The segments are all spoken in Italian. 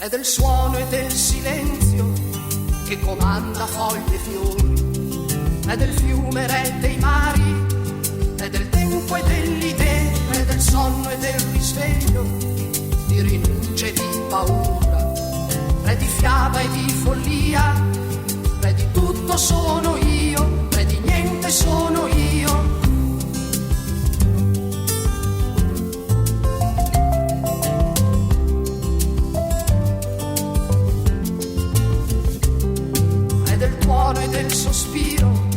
è del suono e del silenzio che comanda foglie e fiori, è del fiume, re dei mari, è del tempo e delle idee, è del sonno e del risveglio, di rinuncia e di paura, è di fiaba e di follia, è di tutto sono io, è di niente sono io. E del sospiro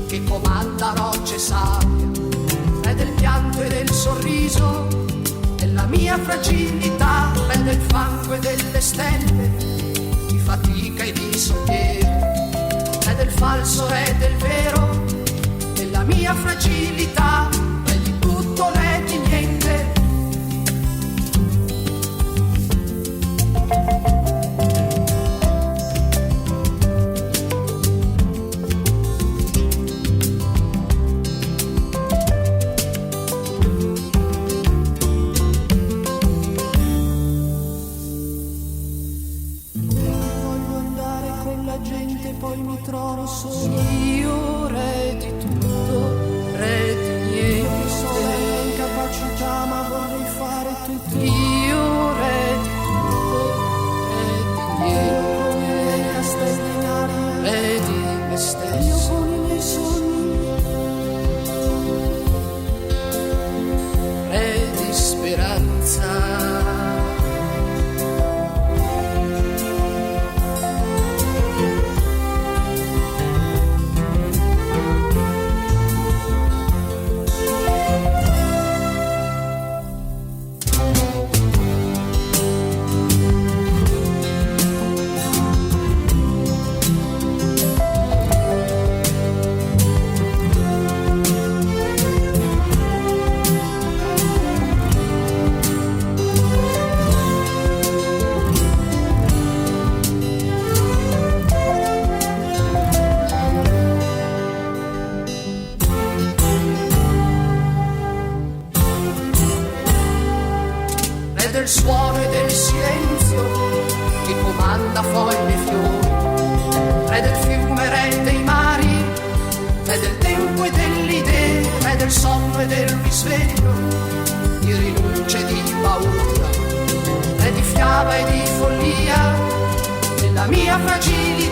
che comanda rocce e sabbia, è del pianto e del sorriso, della mia fragilità, è del fango e delle stelle, di fatica e di sollievo, è del falso e del vero, della mia fragilità, è di tutto, è di niente. Poi mi trovo solo io, re di tutto, re di niente. Io so le incapacità, ma vorrei fare tutto io, re di tutto, re di niente. Io con i miei castelli in aria, re di me stesso. Io con i miei sogni, re di speranza. Del suono e del silenzio che comanda foglie e fiori, è del fiume, re dei mari, è del tempo e delle idee, è del sonno e del risveglio, di rinuncia e di paura, è di fiaba e di follia, della mia fragilità.